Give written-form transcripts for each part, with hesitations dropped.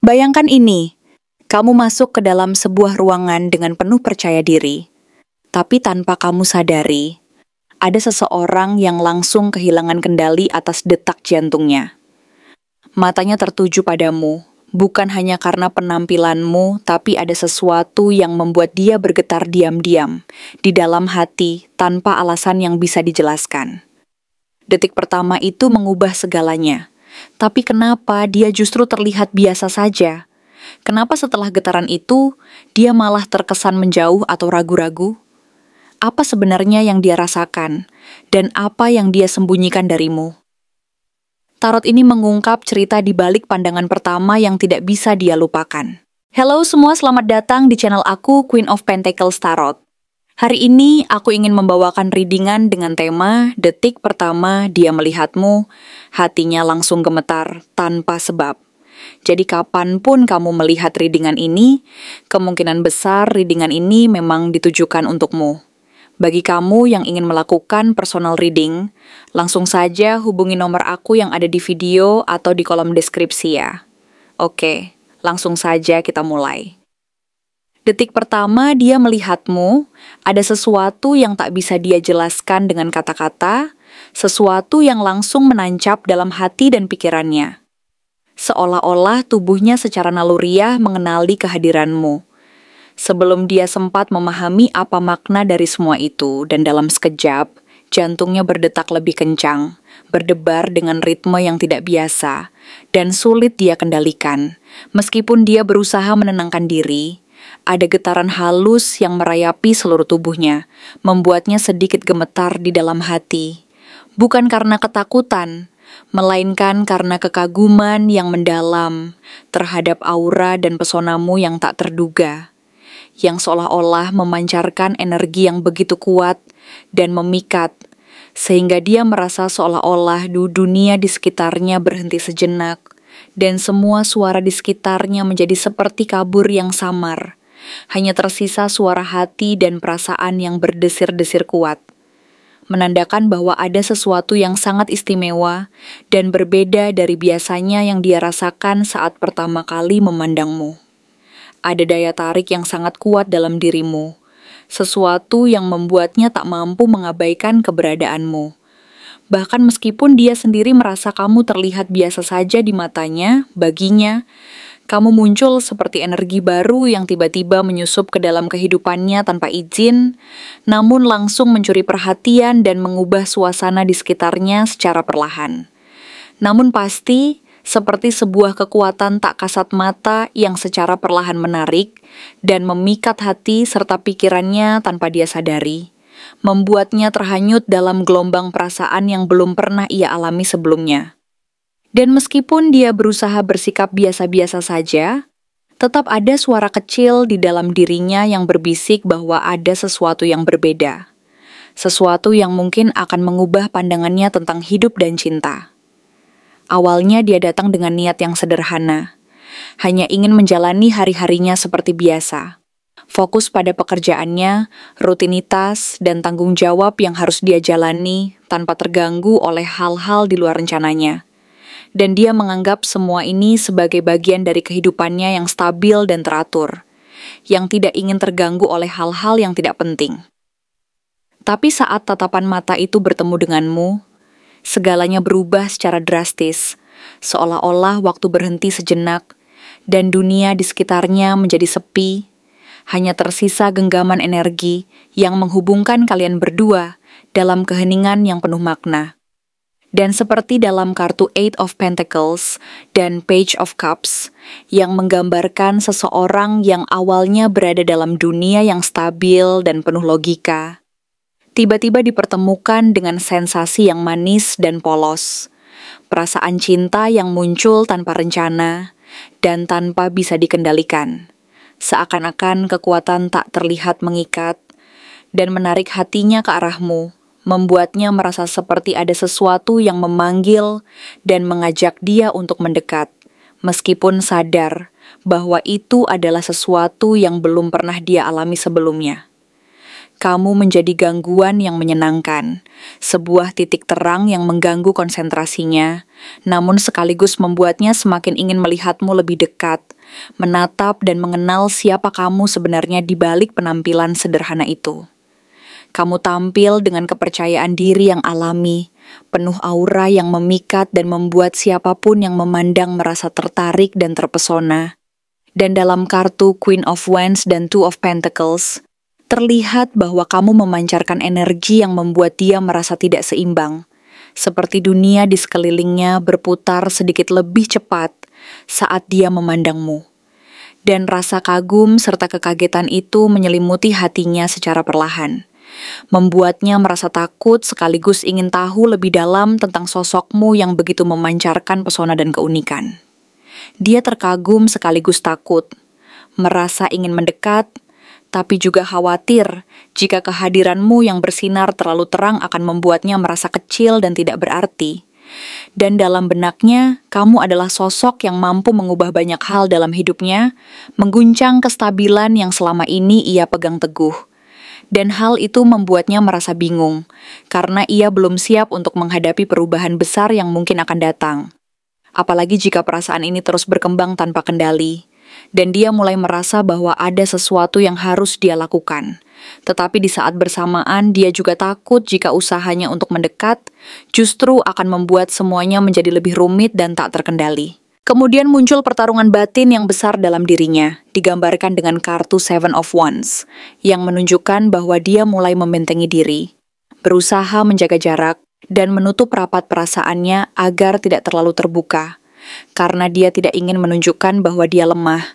Bayangkan ini, kamu masuk ke dalam sebuah ruangan dengan penuh percaya diri, tapi tanpa kamu sadari, ada seseorang yang langsung kehilangan kendali atas detak jantungnya. Matanya tertuju padamu, bukan hanya karena penampilanmu, tapi ada sesuatu yang membuat dia bergetar diam-diam di dalam hati tanpa alasan yang bisa dijelaskan. Detik pertama itu mengubah segalanya, tapi kenapa dia justru terlihat biasa saja? Kenapa setelah getaran itu, dia malah terkesan menjauh atau ragu-ragu? Apa sebenarnya yang dia rasakan, dan apa yang dia sembunyikan darimu? Tarot ini mengungkap cerita di balik pandangan pertama yang tidak bisa dia lupakan. Halo semua, selamat datang di channel aku, Queen of Pentacles Tarot. Hari ini aku ingin membawakan readingan dengan tema detik pertama dia melihatmu, hatinya langsung gemetar tanpa sebab. Jadi kapanpun kamu melihat readingan ini, kemungkinan besar readingan ini memang ditujukan untukmu. Bagi kamu yang ingin melakukan personal reading, langsung saja hubungi nomor aku yang ada di video atau di kolom deskripsi ya. Oke, langsung saja kita mulai. Detik pertama dia melihatmu, ada sesuatu yang tak bisa dia jelaskan dengan kata-kata, sesuatu yang langsung menancap dalam hati dan pikirannya. Seolah-olah tubuhnya secara naluriah mengenali kehadiranmu. Sebelum dia sempat memahami apa makna dari semua itu, dan dalam sekejap, jantungnya berdetak lebih kencang, berdebar dengan ritme yang tidak biasa, dan sulit dia kendalikan. Meskipun dia berusaha menenangkan diri, ada getaran halus yang merayapi seluruh tubuhnya, membuatnya sedikit gemetar di dalam hati. Bukan karena ketakutan, melainkan karena kekaguman yang mendalam terhadap aura dan pesonamu yang tak terduga, yang seolah-olah memancarkan energi yang begitu kuat dan memikat, sehingga dia merasa seolah-olah dunia di sekitarnya berhenti sejenak, dan semua suara di sekitarnya menjadi seperti kabur yang samar. Hanya tersisa suara hati dan perasaan yang berdesir-desir kuat, menandakan bahwa ada sesuatu yang sangat istimewa dan berbeda dari biasanya yang dia rasakan saat pertama kali memandangmu. Ada daya tarik yang sangat kuat dalam dirimu, sesuatu yang membuatnya tak mampu mengabaikan keberadaanmu. Bahkan meskipun dia sendiri merasa kamu terlihat biasa saja di matanya, baginya, kamu muncul seperti energi baru yang tiba-tiba menyusup ke dalam kehidupannya tanpa izin, namun langsung mencuri perhatian dan mengubah suasana di sekitarnya secara perlahan. Namun pasti, seperti sebuah kekuatan tak kasat mata yang secara perlahan menarik dan memikat hati serta pikirannya tanpa dia sadari, membuatnya terhanyut dalam gelombang perasaan yang belum pernah ia alami sebelumnya. Dan meskipun dia berusaha bersikap biasa-biasa saja, tetap ada suara kecil di dalam dirinya yang berbisik bahwa ada sesuatu yang berbeda. Sesuatu yang mungkin akan mengubah pandangannya tentang hidup dan cinta. Awalnya dia datang dengan niat yang sederhana, hanya ingin menjalani hari-harinya seperti biasa. Fokus pada pekerjaannya, rutinitas, dan tanggung jawab yang harus dia jalani tanpa terganggu oleh hal-hal di luar rencananya. Dan dia menganggap semua ini sebagai bagian dari kehidupannya yang stabil dan teratur, yang tidak ingin terganggu oleh hal-hal yang tidak penting. Tapi saat tatapan mata itu bertemu denganmu, segalanya berubah secara drastis, seolah-olah waktu berhenti sejenak, dan dunia di sekitarnya menjadi sepi, hanya tersisa genggaman energi yang menghubungkan kalian berdua dalam keheningan yang penuh makna. Dan seperti dalam kartu Eight of Pentacles dan Page of Cups yang menggambarkan seseorang yang awalnya berada dalam dunia yang stabil dan penuh logika, tiba-tiba dipertemukan dengan sensasi yang manis dan polos, perasaan cinta yang muncul tanpa rencana dan tanpa bisa dikendalikan, seakan-akan kekuatan tak terlihat mengikat dan menarik hatinya ke arahmu, membuatnya merasa seperti ada sesuatu yang memanggil dan mengajak dia untuk mendekat, meskipun sadar bahwa itu adalah sesuatu yang belum pernah dia alami sebelumnya. Kamu menjadi gangguan yang menyenangkan, sebuah titik terang yang mengganggu konsentrasinya, namun sekaligus membuatnya semakin ingin melihatmu lebih dekat, menatap dan mengenal siapa kamu sebenarnya di balik penampilan sederhana itu. Kamu tampil dengan kepercayaan diri yang alami, penuh aura yang memikat dan membuat siapapun yang memandang merasa tertarik dan terpesona. Dan dalam kartu Queen of Wands dan Two of Pentacles, terlihat bahwa kamu memancarkan energi yang membuat dia merasa tidak seimbang, seperti dunia di sekelilingnya berputar sedikit lebih cepat saat dia memandangmu. Dan rasa kagum serta kekagetan itu menyelimuti hatinya secara perlahan, membuatnya merasa takut sekaligus ingin tahu lebih dalam tentang sosokmu yang begitu memancarkan pesona dan keunikan. Dia terkagum sekaligus takut, merasa ingin mendekat, tapi juga khawatir jika kehadiranmu yang bersinar terlalu terang akan membuatnya merasa kecil dan tidak berarti. Dan dalam benaknya, kamu adalah sosok yang mampu mengubah banyak hal dalam hidupnya, mengguncang kestabilan yang selama ini ia pegang teguh. Dan hal itu membuatnya merasa bingung, karena ia belum siap untuk menghadapi perubahan besar yang mungkin akan datang. Apalagi jika perasaan ini terus berkembang tanpa kendali. Dan dia mulai merasa bahwa ada sesuatu yang harus dia lakukan. Tetapi di saat bersamaan dia juga takut jika usahanya untuk mendekat justru akan membuat semuanya menjadi lebih rumit dan tak terkendali. Kemudian muncul pertarungan batin yang besar dalam dirinya, digambarkan dengan kartu Seven of Wands, yang menunjukkan bahwa dia mulai membentengi diri, berusaha menjaga jarak, dan menutup rapat perasaannya agar tidak terlalu terbuka. Karena dia tidak ingin menunjukkan bahwa dia lemah,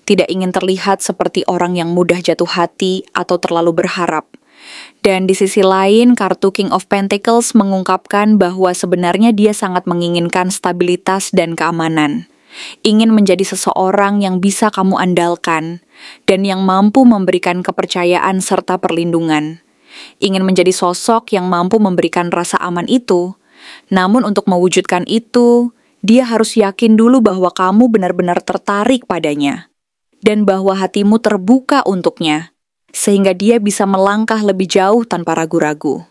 tidak ingin terlihat seperti orang yang mudah jatuh hati atau terlalu berharap. Dan di sisi lain, kartu King of Pentacles mengungkapkan bahwa sebenarnya dia sangat menginginkan stabilitas dan keamanan. Ingin menjadi seseorang yang bisa kamu andalkan, dan yang mampu memberikan kepercayaan serta perlindungan. Ingin menjadi sosok yang mampu memberikan rasa aman itu, namun untuk mewujudkan itu, dia harus yakin dulu bahwa kamu benar-benar tertarik padanya, dan bahwa hatimu terbuka untuknya, sehingga dia bisa melangkah lebih jauh tanpa ragu-ragu.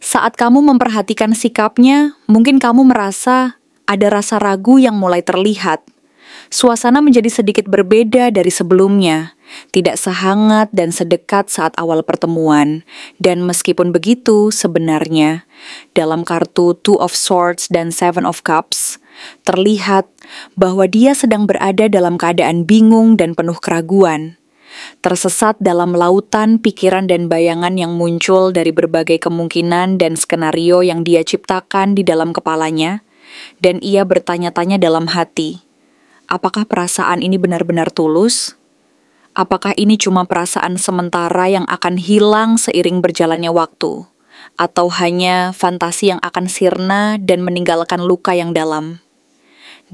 Saat kamu memperhatikan sikapnya, mungkin kamu merasa ada rasa ragu yang mulai terlihat. Suasana menjadi sedikit berbeda dari sebelumnya, tidak sehangat dan sedekat saat awal pertemuan. Dan meskipun begitu, sebenarnya, dalam kartu Two of Swords dan Seven of Cups, terlihat bahwa dia sedang berada dalam keadaan bingung dan penuh keraguan. Tersesat dalam lautan pikiran dan bayangan yang muncul dari berbagai kemungkinan dan skenario yang dia ciptakan di dalam kepalanya, dan ia bertanya-tanya dalam hati, apakah perasaan ini benar-benar tulus? Apakah ini cuma perasaan sementara yang akan hilang seiring berjalannya waktu? Atau hanya fantasi yang akan sirna dan meninggalkan luka yang dalam?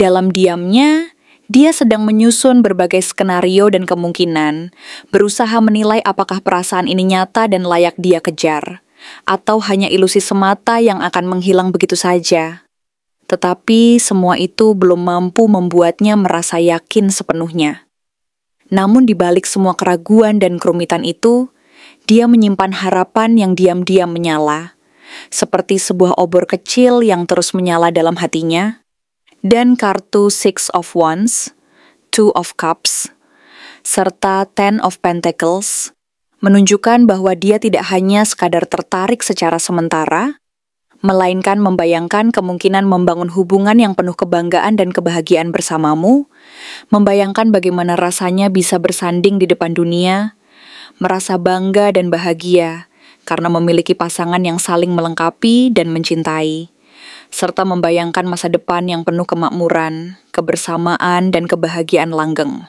Dalam diamnya, dia sedang menyusun berbagai skenario dan kemungkinan, berusaha menilai apakah perasaan ini nyata dan layak dia kejar, atau hanya ilusi semata yang akan menghilang begitu saja. Tetapi semua itu belum mampu membuatnya merasa yakin sepenuhnya. Namun di balik semua keraguan dan kerumitan itu, dia menyimpan harapan yang diam-diam menyala, seperti sebuah obor kecil yang terus menyala dalam hatinya. Dan kartu Six of Wands, Two of Cups, serta Ten of Pentacles menunjukkan bahwa dia tidak hanya sekadar tertarik secara sementara, melainkan membayangkan kemungkinan membangun hubungan yang penuh kebanggaan dan kebahagiaan bersamamu, membayangkan bagaimana rasanya bisa bersanding di depan dunia, merasa bangga dan bahagia karena memiliki pasangan yang saling melengkapi dan mencintai, serta membayangkan masa depan yang penuh kemakmuran, kebersamaan, dan kebahagiaan langgeng.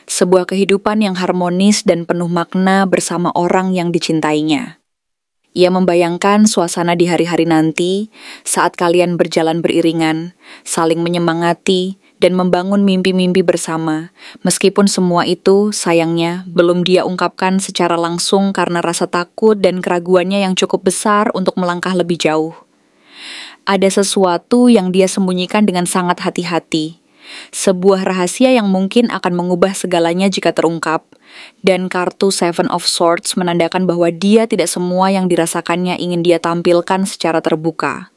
Sebuah kehidupan yang harmonis dan penuh makna bersama orang yang dicintainya. Ia membayangkan suasana di hari-hari nanti saat kalian berjalan beriringan, saling menyemangati, dan membangun mimpi-mimpi bersama, meskipun semua itu, sayangnya, belum dia ungkapkan secara langsung karena rasa takut dan keraguannya yang cukup besar untuk melangkah lebih jauh. Ada sesuatu yang dia sembunyikan dengan sangat hati-hati, Sebuah rahasia yang mungkin akan mengubah segalanya jika terungkap. Dan kartu Seven of Swords menandakan bahwa dia tidak semua yang dirasakannya ingin dia tampilkan secara terbuka.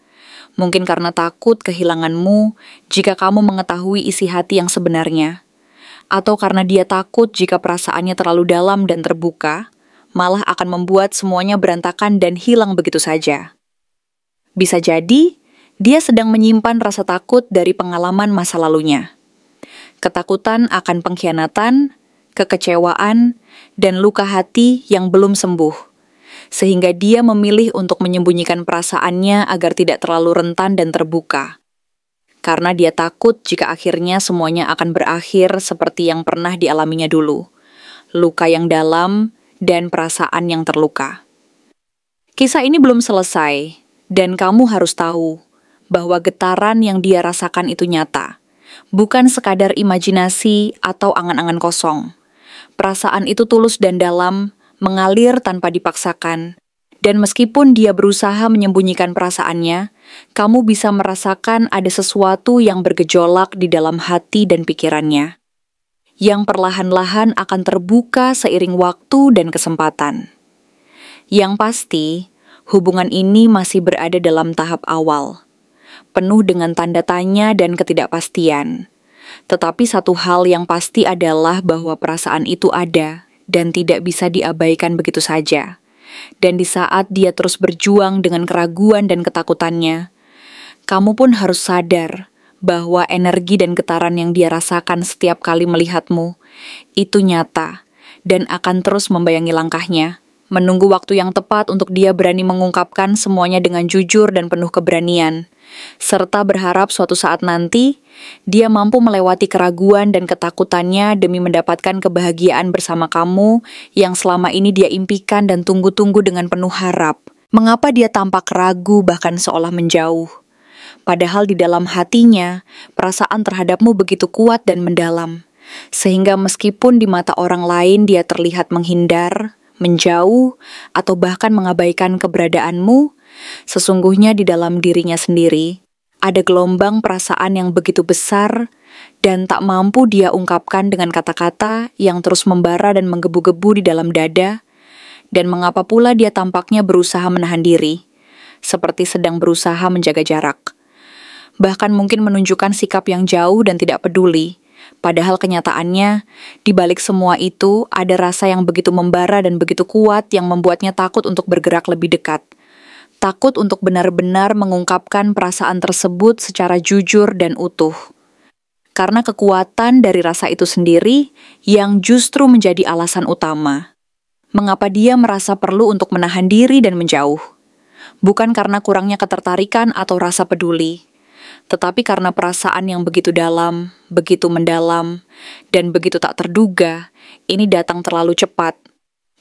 Mungkin karena takut kehilanganmu jika kamu mengetahui isi hati yang sebenarnya. Atau karena dia takut jika perasaannya terlalu dalam dan terbuka, malah akan membuat semuanya berantakan dan hilang begitu saja. Bisa jadi, dia sedang menyimpan rasa takut dari pengalaman masa lalunya. Ketakutan akan pengkhianatan, kekecewaan, dan luka hati yang belum sembuh. Sehingga dia memilih untuk menyembunyikan perasaannya agar tidak terlalu rentan dan terbuka. Karena dia takut jika akhirnya semuanya akan berakhir seperti yang pernah dialaminya dulu. Luka yang dalam dan perasaan yang terluka. Kisah ini belum selesai, dan kamu harus tahu bahwa getaran yang dia rasakan itu nyata, bukan sekadar imajinasi atau angan-angan kosong. Perasaan itu tulus dan dalam, mengalir tanpa dipaksakan, dan meskipun dia berusaha menyembunyikan perasaannya, kamu bisa merasakan ada sesuatu yang bergejolak di dalam hati dan pikirannya, yang perlahan-lahan akan terbuka seiring waktu dan kesempatan. Yang pasti, hubungan ini masih berada dalam tahap awal, penuh dengan tanda tanya dan ketidakpastian. Tetapi satu hal yang pasti adalah bahwa perasaan itu ada dan tidak bisa diabaikan begitu saja. Dan di saat dia terus berjuang dengan keraguan dan ketakutannya, kamu pun harus sadar bahwa energi dan getaran yang dia rasakan setiap kali melihatmu itu nyata dan akan terus membayangi langkahnya. Menunggu waktu yang tepat untuk dia berani mengungkapkan semuanya dengan jujur dan penuh keberanian, serta berharap suatu saat nanti, dia mampu melewati keraguan dan ketakutannya demi mendapatkan kebahagiaan bersama kamu yang selama ini dia impikan dan tunggu-tunggu dengan penuh harap. Mengapa dia tampak ragu bahkan seolah menjauh? Padahal di dalam hatinya, perasaan terhadapmu begitu kuat dan mendalam, sehingga meskipun di mata orang lain dia terlihat menghindar, menjauh, atau bahkan mengabaikan keberadaanmu, sesungguhnya di dalam dirinya sendiri ada gelombang perasaan yang begitu besar dan tak mampu dia ungkapkan dengan kata-kata yang terus membara dan menggebu-gebu di dalam dada. Dan mengapa pula dia tampaknya berusaha menahan diri, seperti sedang berusaha menjaga jarak. Bahkan mungkin menunjukkan sikap yang jauh dan tidak peduli. Padahal kenyataannya, di balik semua itu ada rasa yang begitu membara dan begitu kuat yang membuatnya takut untuk bergerak lebih dekat. Takut untuk benar-benar mengungkapkan perasaan tersebut secara jujur dan utuh. Karena kekuatan dari rasa itu sendiri yang justru menjadi alasan utama. Mengapa dia merasa perlu untuk menahan diri dan menjauh? Bukan karena kurangnya ketertarikan atau rasa peduli, tetapi karena perasaan yang begitu dalam, begitu mendalam, dan begitu tak terduga, ini datang terlalu cepat,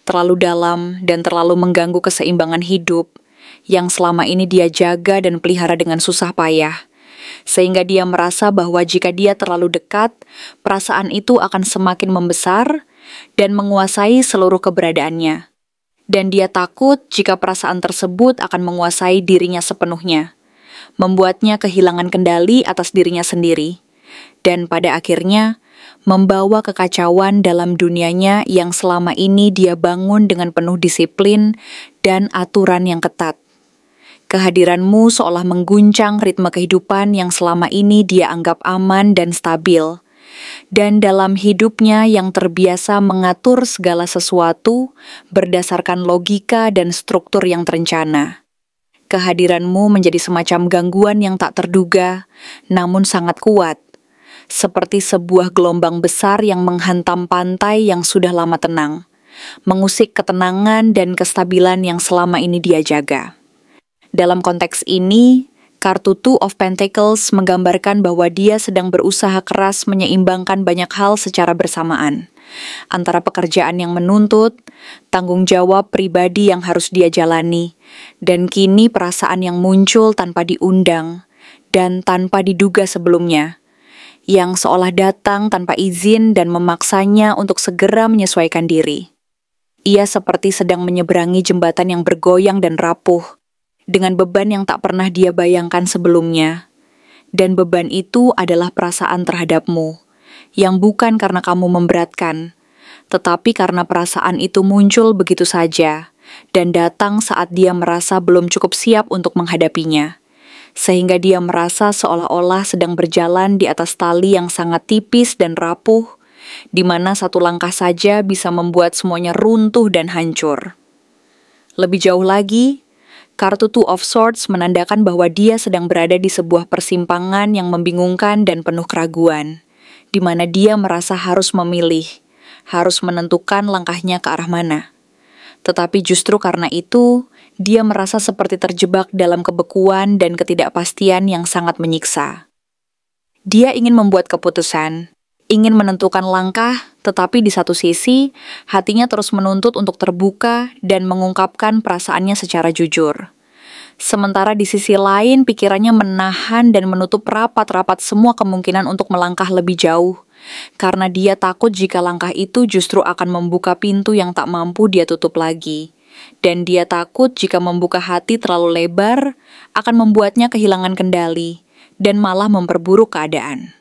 terlalu dalam, dan terlalu mengganggu keseimbangan hidup, yang selama ini dia jaga dan pelihara dengan susah payah, sehingga dia merasa bahwa jika dia terlalu dekat, perasaan itu akan semakin membesar dan menguasai seluruh keberadaannya. Dan dia takut jika perasaan tersebut akan menguasai dirinya sepenuhnya, membuatnya kehilangan kendali atas dirinya sendiri, dan pada akhirnya membawa kekacauan dalam dunianya yang selama ini dia bangun dengan penuh disiplin dan aturan yang ketat. Kehadiranmu seolah mengguncang ritme kehidupan yang selama ini dia anggap aman dan stabil, dan dalam hidupnya yang terbiasa mengatur segala sesuatu berdasarkan logika dan struktur yang terencana. Kehadiranmu menjadi semacam gangguan yang tak terduga, namun sangat kuat, seperti sebuah gelombang besar yang menghantam pantai yang sudah lama tenang, mengusik ketenangan dan kestabilan yang selama ini dia jaga. Dalam konteks ini, kartu Two of Pentacles menggambarkan bahwa dia sedang berusaha keras menyeimbangkan banyak hal secara bersamaan, antara pekerjaan yang menuntut, tanggung jawab pribadi yang harus dia jalani, dan kini perasaan yang muncul tanpa diundang dan tanpa diduga sebelumnya, yang seolah datang tanpa izin dan memaksanya untuk segera menyesuaikan diri. Ia seperti sedang menyeberangi jembatan yang bergoyang dan rapuh, dengan beban yang tak pernah dia bayangkan sebelumnya. Dan beban itu adalah perasaan terhadapmu, yang bukan karena kamu memberatkan, tetapi karena perasaan itu muncul begitu saja, dan datang saat dia merasa belum cukup siap untuk menghadapinya. Sehingga dia merasa seolah-olah sedang berjalan di atas tali yang sangat tipis dan rapuh, di mana satu langkah saja bisa membuat semuanya runtuh dan hancur. Lebih jauh lagi, kartu Two of Swords menandakan bahwa dia sedang berada di sebuah persimpangan yang membingungkan dan penuh keraguan, di mana dia merasa harus memilih, harus menentukan langkahnya ke arah mana. Tetapi justru karena itu, dia merasa seperti terjebak dalam kebekuan dan ketidakpastian yang sangat menyiksa. Dia ingin membuat keputusan, ingin menentukan langkah, tetapi di satu sisi, hatinya terus menuntut untuk terbuka dan mengungkapkan perasaannya secara jujur. Sementara di sisi lain, pikirannya menahan dan menutup rapat-rapat semua kemungkinan untuk melangkah lebih jauh, karena dia takut jika langkah itu justru akan membuka pintu yang tak mampu dia tutup lagi. Dan dia takut jika membuka hati terlalu lebar, akan membuatnya kehilangan kendali, dan malah memperburuk keadaan.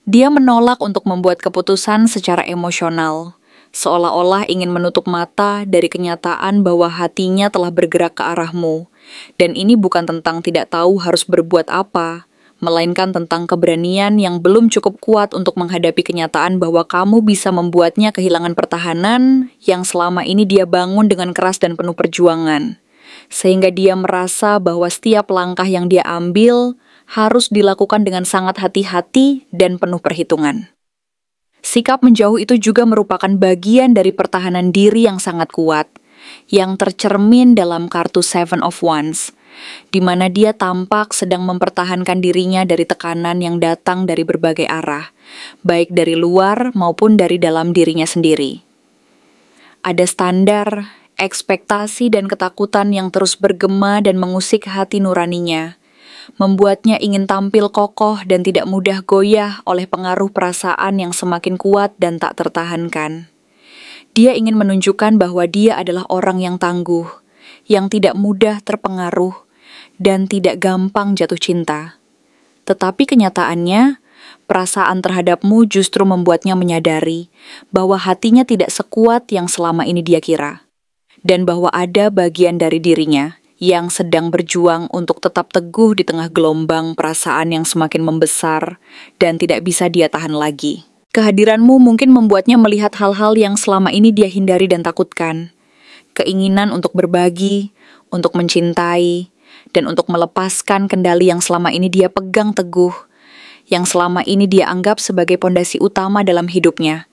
Dia menolak untuk membuat keputusan secara emosional, seolah-olah ingin menutup mata dari kenyataan bahwa hatinya telah bergerak ke arahmu. Dan ini bukan tentang tidak tahu harus berbuat apa, melainkan tentang keberanian yang belum cukup kuat untuk menghadapi kenyataan bahwa kamu bisa membuatnya kehilangan pertahanan yang selama ini dia bangun dengan keras dan penuh perjuangan. Sehingga dia merasa bahwa setiap langkah yang dia ambil harus dilakukan dengan sangat hati-hati dan penuh perhitungan. Sikap menjauh itu juga merupakan bagian dari pertahanan diri yang sangat kuat, yang tercermin dalam kartu Seven of Wands, di mana dia tampak sedang mempertahankan dirinya dari tekanan yang datang dari berbagai arah, baik dari luar maupun dari dalam dirinya sendiri. Ada standar, ekspektasi, dan ketakutan yang terus bergema dan mengusik hati nuraninya, membuatnya ingin tampil kokoh dan tidak mudah goyah oleh pengaruh perasaan yang semakin kuat dan tak tertahankan. Dia ingin menunjukkan bahwa dia adalah orang yang tangguh, yang tidak mudah terpengaruh, dan tidak gampang jatuh cinta. Tetapi kenyataannya, perasaan terhadapmu justru membuatnya menyadari bahwa hatinya tidak sekuat yang selama ini dia kira, dan bahwa ada bagian dari dirinya yang sedang berjuang untuk tetap teguh di tengah gelombang perasaan yang semakin membesar dan tidak bisa dia tahan lagi. Kehadiranmu mungkin membuatnya melihat hal-hal yang selama ini dia hindari dan takutkan. Keinginan untuk berbagi, untuk mencintai, dan untuk melepaskan kendali yang selama ini dia pegang teguh, yang selama ini dia anggap sebagai pondasi utama dalam hidupnya.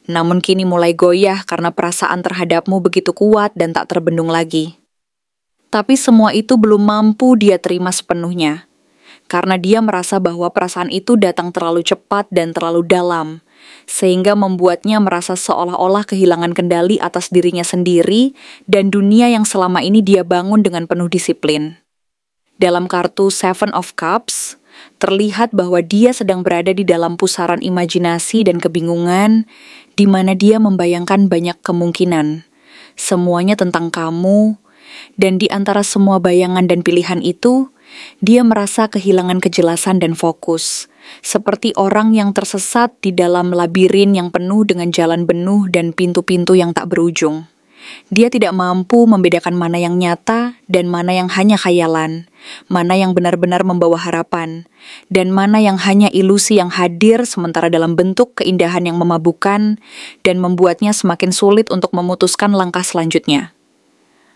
Namun kini mulai goyah karena perasaan terhadapmu begitu kuat dan tak terbendung lagi. Tapi semua itu belum mampu dia terima sepenuhnya, karena dia merasa bahwa perasaan itu datang terlalu cepat dan terlalu dalam, sehingga membuatnya merasa seolah-olah kehilangan kendali atas dirinya sendiri dan dunia yang selama ini dia bangun dengan penuh disiplin. Dalam kartu Seven of Cups, terlihat bahwa dia sedang berada di dalam pusaran imajinasi dan kebingungan, di mana dia membayangkan banyak kemungkinan, semuanya tentang kamu. Dan di antara semua bayangan dan pilihan itu, dia merasa kehilangan kejelasan dan fokus, seperti orang yang tersesat di dalam labirin yang penuh dengan jalan benuh dan pintu-pintu yang tak berujung. Dia tidak mampu membedakan mana yang nyata dan mana yang hanya khayalan, mana yang benar-benar membawa harapan, dan mana yang hanya ilusi yang hadir sementara dalam bentuk keindahan yang memabukkan dan membuatnya semakin sulit untuk memutuskan langkah selanjutnya.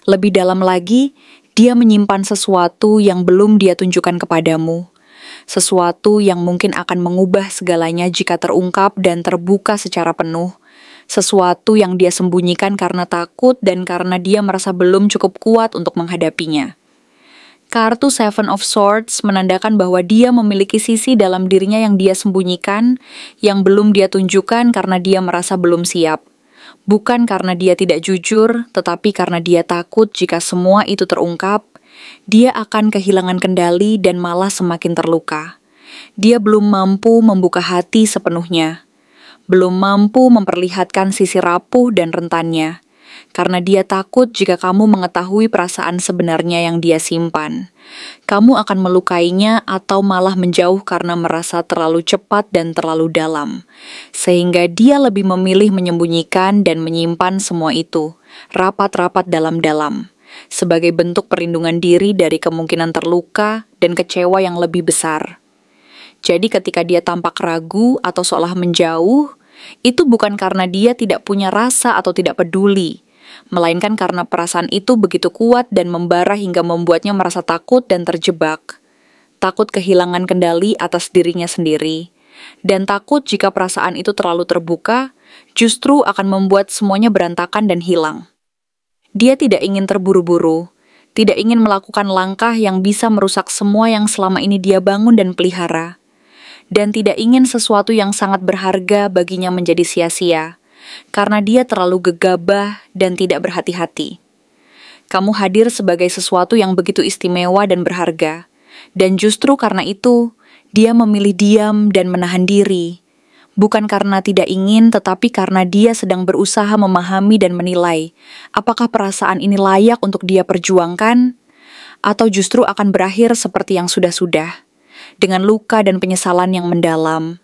Lebih dalam lagi, dia menyimpan sesuatu yang belum dia tunjukkan kepadamu. Sesuatu yang mungkin akan mengubah segalanya jika terungkap dan terbuka secara penuh. Sesuatu yang dia sembunyikan karena takut dan karena dia merasa belum cukup kuat untuk menghadapinya. Kartu Seven of Swords menandakan bahwa dia memiliki sisi dalam dirinya yang dia sembunyikan, yang belum dia tunjukkan karena dia merasa belum siap. Bukan karena dia tidak jujur, tetapi karena dia takut jika semua itu terungkap, dia akan kehilangan kendali dan malah semakin terluka. Dia belum mampu membuka hati sepenuhnya, belum mampu memperlihatkan sisi rapuh dan rentannya, karena dia takut jika kamu mengetahui perasaan sebenarnya yang dia simpan. Kamu akan melukainya atau malah menjauh karena merasa terlalu cepat dan terlalu dalam, sehingga dia lebih memilih menyembunyikan dan menyimpan semua itu, rapat-rapat dalam-dalam, sebagai bentuk perlindungan diri dari kemungkinan terluka dan kecewa yang lebih besar. Jadi ketika dia tampak ragu atau seolah menjauh, itu bukan karena dia tidak punya rasa atau tidak peduli, melainkan karena perasaan itu begitu kuat dan membara hingga membuatnya merasa takut dan terjebak. Takut kehilangan kendali atas dirinya sendiri, dan takut jika perasaan itu terlalu terbuka, justru akan membuat semuanya berantakan dan hilang. Dia tidak ingin terburu-buru, tidak ingin melakukan langkah yang bisa merusak semua yang selama ini dia bangun dan pelihara, dan tidak ingin sesuatu yang sangat berharga baginya menjadi sia-sia, karena dia terlalu gegabah dan tidak berhati-hati. Kamu hadir sebagai sesuatu yang begitu istimewa dan berharga, dan justru karena itu, dia memilih diam dan menahan diri, bukan karena tidak ingin, tetapi karena dia sedang berusaha memahami dan menilai apakah perasaan ini layak untuk dia perjuangkan, atau justru akan berakhir seperti yang sudah-sudah, dengan luka dan penyesalan yang mendalam,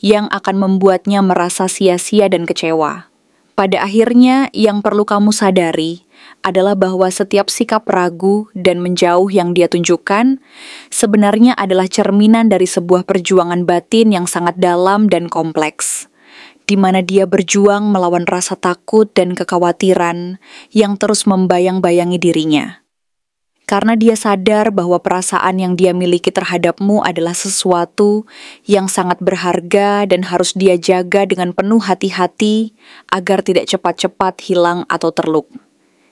yang akan membuatnya merasa sia-sia dan kecewa. Pada akhirnya, yang perlu kamu sadari adalah bahwa setiap sikap ragu dan menjauh yang dia tunjukkan sebenarnya adalah cerminan dari sebuah perjuangan batin yang sangat dalam dan kompleks, di mana dia berjuang melawan rasa takut dan kekhawatiran yang terus membayang-bayangi dirinya. Karena dia sadar bahwa perasaan yang dia miliki terhadapmu adalah sesuatu yang sangat berharga dan harus dia jaga dengan penuh hati-hati agar tidak cepat-cepat hilang atau terluk.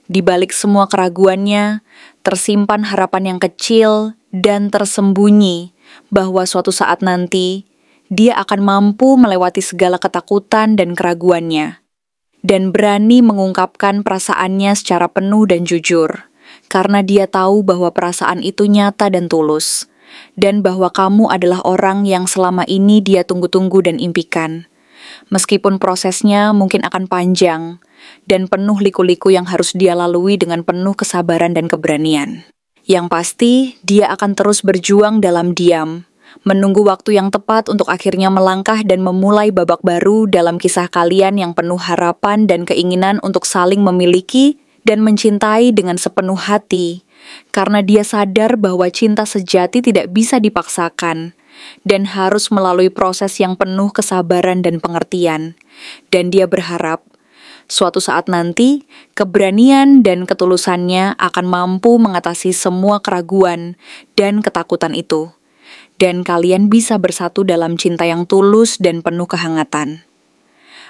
Di balik semua keraguannya, tersimpan harapan yang kecil dan tersembunyi bahwa suatu saat nanti dia akan mampu melewati segala ketakutan dan keraguannya dan berani mengungkapkan perasaannya secara penuh dan jujur. Karena dia tahu bahwa perasaan itu nyata dan tulus, dan bahwa kamu adalah orang yang selama ini dia tunggu-tunggu dan impikan. Meskipun prosesnya mungkin akan panjang, dan penuh liku-liku yang harus dia lalui dengan penuh kesabaran dan keberanian. Yang pasti, dia akan terus berjuang dalam diam, menunggu waktu yang tepat untuk akhirnya melangkah dan memulai babak baru dalam kisah kalian yang penuh harapan dan keinginan untuk saling memiliki dan mencintai dengan sepenuh hati, karena dia sadar bahwa cinta sejati tidak bisa dipaksakan, dan harus melalui proses yang penuh kesabaran dan pengertian. Dan dia berharap, suatu saat nanti, keberanian dan ketulusannya akan mampu mengatasi semua keraguan dan ketakutan itu, dan kalian bisa bersatu dalam cinta yang tulus dan penuh kehangatan.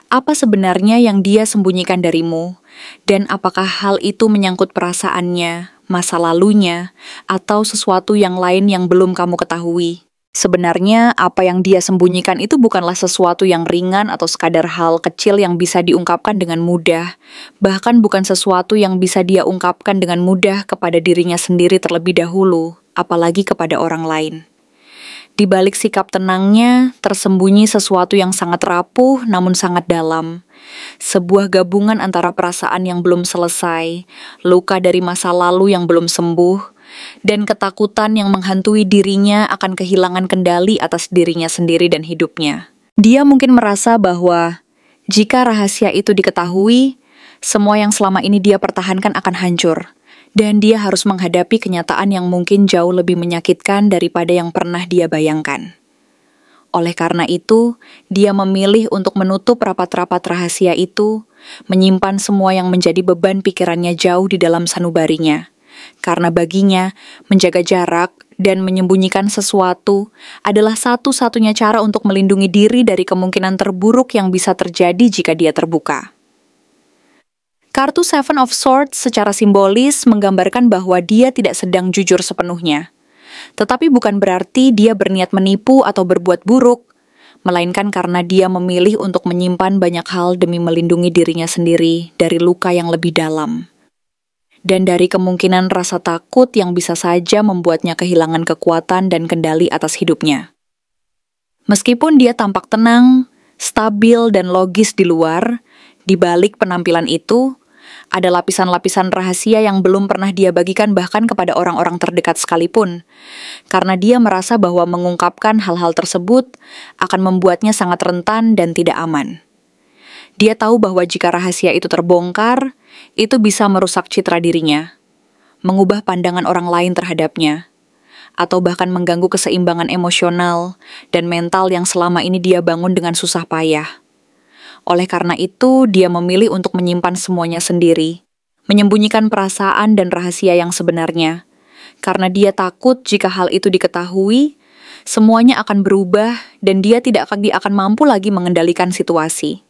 Apa sebenarnya yang dia sembunyikan darimu, dan apakah hal itu menyangkut perasaannya, masa lalunya, atau sesuatu yang lain yang belum kamu ketahui? Sebenarnya, apa yang dia sembunyikan itu bukanlah sesuatu yang ringan atau sekadar hal kecil yang bisa diungkapkan dengan mudah, bahkan bukan sesuatu yang bisa dia ungkapkan dengan mudah kepada dirinya sendiri terlebih dahulu, apalagi kepada orang lain. Di balik sikap tenangnya, tersembunyi sesuatu yang sangat rapuh namun sangat dalam. Sebuah gabungan antara perasaan yang belum selesai, luka dari masa lalu yang belum sembuh, dan ketakutan yang menghantui dirinya akan kehilangan kendali atas dirinya sendiri dan hidupnya. Dia mungkin merasa bahwa jika rahasia itu diketahui, semua yang selama ini dia pertahankan akan hancur. Dan dia harus menghadapi kenyataan yang mungkin jauh lebih menyakitkan daripada yang pernah dia bayangkan. Oleh karena itu, dia memilih untuk menutup rapat-rapat rahasia itu, menyimpan semua yang menjadi beban pikirannya jauh di dalam sanubarinya. Karena baginya, menjaga jarak dan menyembunyikan sesuatu adalah satu-satunya cara untuk melindungi diri dari kemungkinan terburuk yang bisa terjadi jika dia terbuka. Kartu Seven of Swords secara simbolis menggambarkan bahwa dia tidak sedang jujur sepenuhnya. Tetapi bukan berarti dia berniat menipu atau berbuat buruk, melainkan karena dia memilih untuk menyimpan banyak hal demi melindungi dirinya sendiri dari luka yang lebih dalam. Dan dari kemungkinan rasa takut yang bisa saja membuatnya kehilangan kekuatan dan kendali atas hidupnya. Meskipun dia tampak tenang, stabil, dan logis di luar, di balik penampilan itu, Ada lapisan-lapisan rahasia yang belum pernah dia bagikan bahkan kepada orang-orang terdekat sekalipun, karena dia merasa bahwa mengungkapkan hal-hal tersebut akan membuatnya sangat rentan dan tidak aman. Dia tahu bahwa jika rahasia itu terbongkar, itu bisa merusak citra dirinya, mengubah pandangan orang lain terhadapnya, atau bahkan mengganggu keseimbangan emosional dan mental yang selama ini dia bangun dengan susah payah. Oleh karena itu, dia memilih untuk menyimpan semuanya sendiri, menyembunyikan perasaan dan rahasia yang sebenarnya, karena dia takut jika hal itu diketahui, semuanya akan berubah dan dia tidak akan mampu lagi mengendalikan situasi.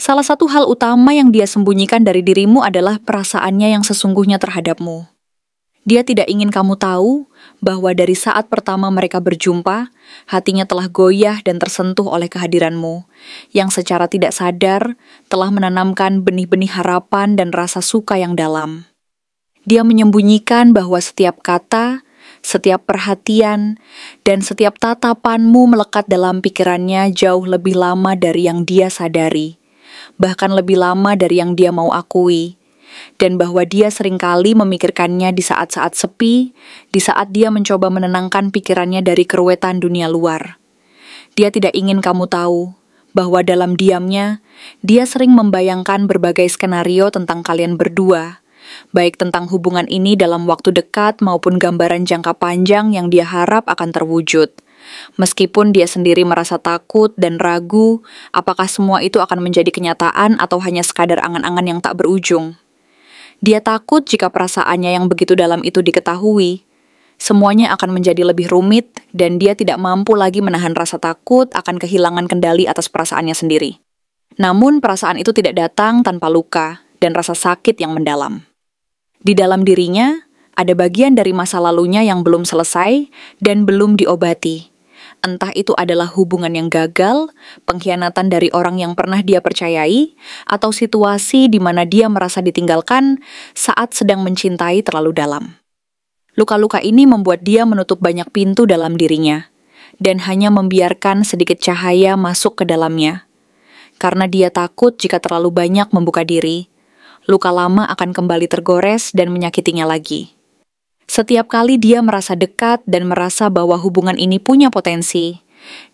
Salah satu hal utama yang dia sembunyikan dari dirimu adalah perasaannya yang sesungguhnya terhadapmu. Dia tidak ingin kamu tahu bahwa dari saat pertama mereka berjumpa, hatinya telah goyah dan tersentuh oleh kehadiranmu, yang secara tidak sadar telah menanamkan benih-benih harapan dan rasa suka yang dalam. Dia menyembunyikan bahwa setiap kata, setiap perhatian, dan setiap tatapanmu melekat dalam pikirannya jauh lebih lama dari yang dia sadari, bahkan lebih lama dari yang dia mau akui. Dan bahwa dia seringkali memikirkannya di saat-saat sepi, di saat dia mencoba menenangkan pikirannya dari keruwetan dunia luar. Dia tidak ingin kamu tahu bahwa dalam diamnya, dia sering membayangkan berbagai skenario tentang kalian berdua, baik tentang hubungan ini dalam waktu dekat maupun gambaran jangka panjang yang dia harap akan terwujud. Meskipun dia sendiri merasa takut dan ragu apakah semua itu akan menjadi kenyataan atau hanya sekadar angan-angan yang tak berujung. Dia takut jika perasaannya yang begitu dalam itu diketahui, semuanya akan menjadi lebih rumit dan dia tidak mampu lagi menahan rasa takut akan kehilangan kendali atas perasaannya sendiri. Namun perasaan itu tidak datang tanpa luka dan rasa sakit yang mendalam. Di dalam dirinya, ada bagian dari masa lalunya yang belum selesai dan belum diobati. Entah itu adalah hubungan yang gagal, pengkhianatan dari orang yang pernah dia percayai, atau situasi di mana dia merasa ditinggalkan saat sedang mencintai terlalu dalam. Luka-luka ini membuat dia menutup banyak pintu dalam dirinya, dan hanya membiarkan sedikit cahaya masuk ke dalamnya. Karena dia takut jika terlalu banyak membuka diri, luka lama akan kembali tergores dan menyakitinya lagi. Setiap kali dia merasa dekat dan merasa bahwa hubungan ini punya potensi,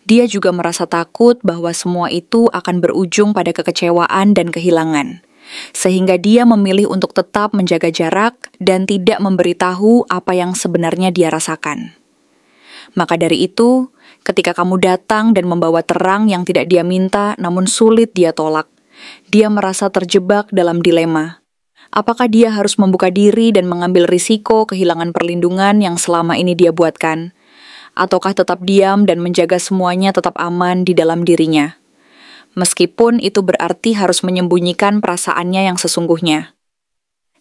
dia juga merasa takut bahwa semua itu akan berujung pada kekecewaan dan kehilangan. Sehingga dia memilih untuk tetap menjaga jarak dan tidak memberitahu apa yang sebenarnya dia rasakan. Maka dari itu, ketika kamu datang dan membawa terang yang tidak dia minta namun sulit dia tolak, dia merasa terjebak dalam dilema. Apakah dia harus membuka diri dan mengambil risiko kehilangan perlindungan yang selama ini dia buatkan? Ataukah tetap diam dan menjaga semuanya tetap aman di dalam dirinya? Meskipun itu berarti harus menyembunyikan perasaannya yang sesungguhnya.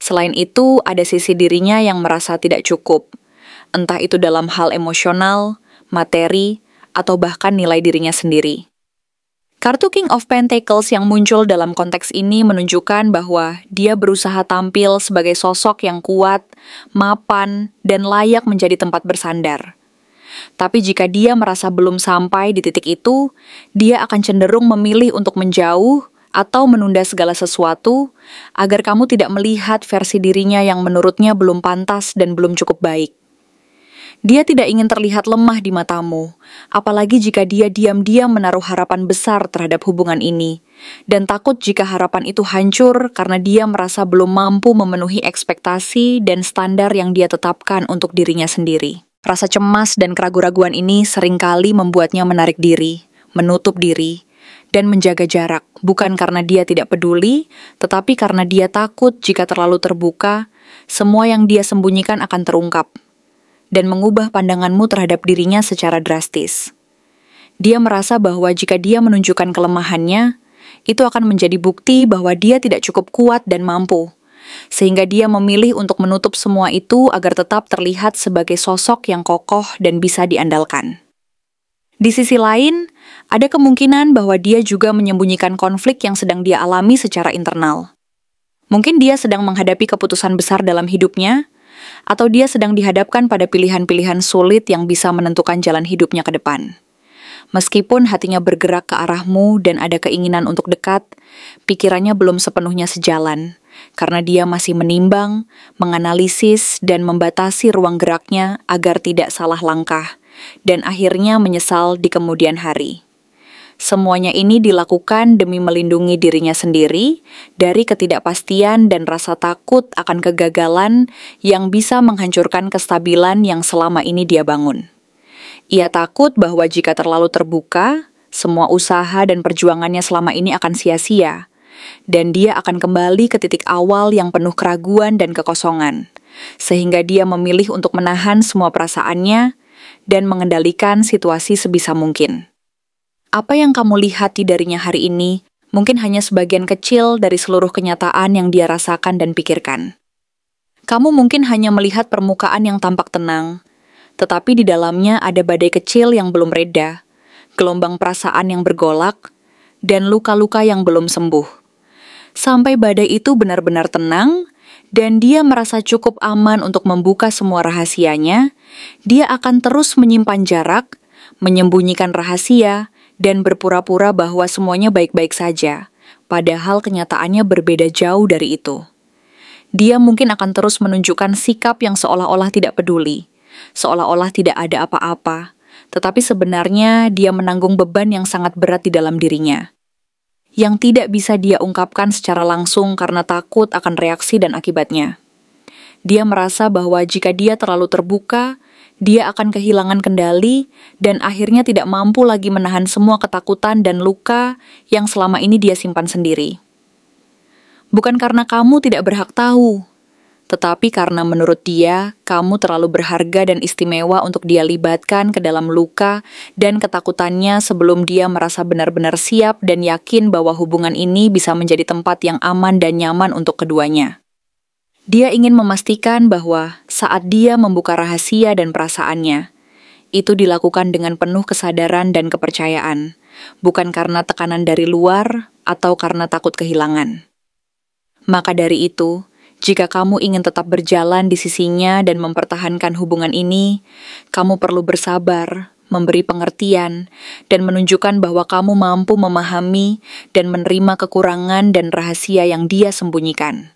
Selain itu, ada sisi dirinya yang merasa tidak cukup. Entah itu dalam hal emosional, materi, atau bahkan nilai dirinya sendiri. Kartu King of Pentacles yang muncul dalam konteks ini menunjukkan bahwa dia berusaha tampil sebagai sosok yang kuat, mapan, dan layak menjadi tempat bersandar. Tapi jika dia merasa belum sampai di titik itu, dia akan cenderung memilih untuk menjauh atau menunda segala sesuatu agar kamu tidak melihat versi dirinya yang menurutnya belum pantas dan belum cukup baik. Dia tidak ingin terlihat lemah di matamu, apalagi jika dia diam-diam menaruh harapan besar terhadap hubungan ini, dan takut jika harapan itu hancur karena dia merasa belum mampu memenuhi ekspektasi dan standar yang dia tetapkan untuk dirinya sendiri. Rasa cemas dan keraguan-raguan ini seringkali membuatnya menarik diri, menutup diri, dan menjaga jarak, bukan karena dia tidak peduli, tetapi karena dia takut jika terlalu terbuka, semua yang dia sembunyikan akan terungkap dan mengubah pandanganmu terhadap dirinya secara drastis. Dia merasa bahwa jika dia menunjukkan kelemahannya, itu akan menjadi bukti bahwa dia tidak cukup kuat dan mampu, sehingga dia memilih untuk menutup semua itu agar tetap terlihat sebagai sosok yang kokoh dan bisa diandalkan. Di sisi lain, ada kemungkinan bahwa dia juga menyembunyikan konflik yang sedang dia alami secara internal. Mungkin dia sedang menghadapi keputusan besar dalam hidupnya, atau dia sedang dihadapkan pada pilihan-pilihan sulit yang bisa menentukan jalan hidupnya ke depan. Meskipun hatinya bergerak ke arahmu dan ada keinginan untuk dekat, pikirannya belum sepenuhnya sejalan, karena dia masih menimbang, menganalisis, dan membatasi ruang geraknya agar tidak salah langkah, dan akhirnya menyesal di kemudian hari. Semuanya ini dilakukan demi melindungi dirinya sendiri dari ketidakpastian dan rasa takut akan kegagalan yang bisa menghancurkan kestabilan yang selama ini dia bangun. Ia takut bahwa jika terlalu terbuka, semua usaha dan perjuangannya selama ini akan sia-sia, dan dia akan kembali ke titik awal yang penuh keraguan dan kekosongan, sehingga dia memilih untuk menahan semua perasaannya dan mengendalikan situasi sebisa mungkin. Apa yang kamu lihat di darinya hari ini mungkin hanya sebagian kecil dari seluruh kenyataan yang dia rasakan dan pikirkan. Kamu mungkin hanya melihat permukaan yang tampak tenang, tetapi di dalamnya ada badai kecil yang belum reda, gelombang perasaan yang bergolak, dan luka-luka yang belum sembuh. Sampai badai itu benar-benar tenang, dan dia merasa cukup aman untuk membuka semua rahasianya, dia akan terus menyimpan jarak, menyembunyikan rahasia, dan berpura-pura bahwa semuanya baik-baik saja, padahal kenyataannya berbeda jauh dari itu. Dia mungkin akan terus menunjukkan sikap yang seolah-olah tidak peduli, seolah-olah tidak ada apa-apa, tetapi sebenarnya dia menanggung beban yang sangat berat di dalam dirinya, yang tidak bisa dia ungkapkan secara langsung karena takut akan reaksi dan akibatnya. Dia merasa bahwa jika dia terlalu terbuka, dia akan kehilangan kendali dan akhirnya tidak mampu lagi menahan semua ketakutan dan luka yang selama ini dia simpan sendiri. Bukan karena kamu tidak berhak tahu, tetapi karena menurut dia, kamu terlalu berharga dan istimewa untuk dia libatkan ke dalam luka dan ketakutannya sebelum dia merasa benar-benar siap dan yakin bahwa hubungan ini bisa menjadi tempat yang aman dan nyaman untuk keduanya. Dia ingin memastikan bahwa saat dia membuka rahasia dan perasaannya, itu dilakukan dengan penuh kesadaran dan kepercayaan, bukan karena tekanan dari luar atau karena takut kehilangan. Maka dari itu, jika kamu ingin tetap berjalan di sisinya dan mempertahankan hubungan ini, kamu perlu bersabar, memberi pengertian, dan menunjukkan bahwa kamu mampu memahami dan menerima kekurangan dan rahasia yang dia sembunyikan.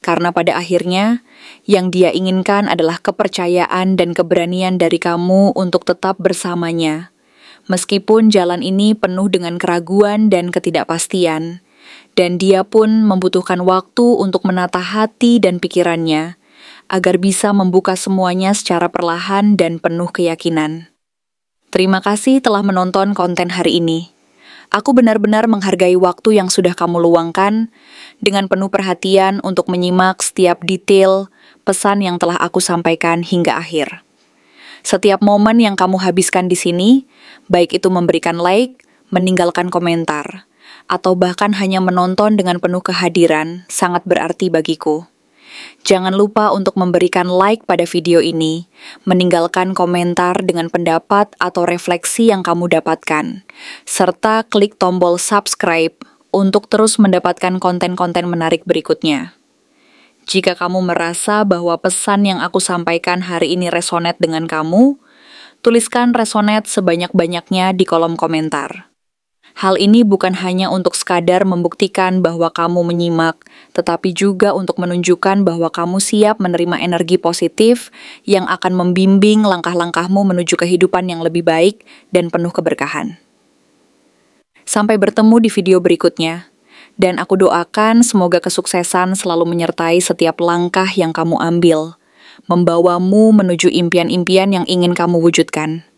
Karena pada akhirnya, yang dia inginkan adalah kepercayaan dan keberanian dari kamu untuk tetap bersamanya. Meskipun jalan ini penuh dengan keraguan dan ketidakpastian, dan dia pun membutuhkan waktu untuk menata hati dan pikirannya, agar bisa membuka semuanya secara perlahan dan penuh keyakinan. Terima kasih telah menonton konten hari ini. Aku benar-benar menghargai waktu yang sudah kamu luangkan dengan penuh perhatian untuk menyimak setiap detail pesan yang telah aku sampaikan hingga akhir. Setiap momen yang kamu habiskan di sini, baik itu memberikan like, meninggalkan komentar, atau bahkan hanya menonton dengan penuh kehadiran, sangat berarti bagiku. Jangan lupa untuk memberikan like pada video ini, meninggalkan komentar dengan pendapat atau refleksi yang kamu dapatkan, serta klik tombol subscribe untuk terus mendapatkan konten-konten menarik berikutnya. Jika kamu merasa bahwa pesan yang aku sampaikan hari ini resonate dengan kamu, tuliskan resonate sebanyak-banyaknya di kolom komentar. Hal ini bukan hanya untuk sekadar membuktikan bahwa kamu menyimak, tetapi juga untuk menunjukkan bahwa kamu siap menerima energi positif yang akan membimbing langkah-langkahmu menuju kehidupan yang lebih baik dan penuh keberkahan. Sampai bertemu di video berikutnya, dan aku doakan semoga kesuksesan selalu menyertai setiap langkah yang kamu ambil, membawamu menuju impian-impian yang ingin kamu wujudkan.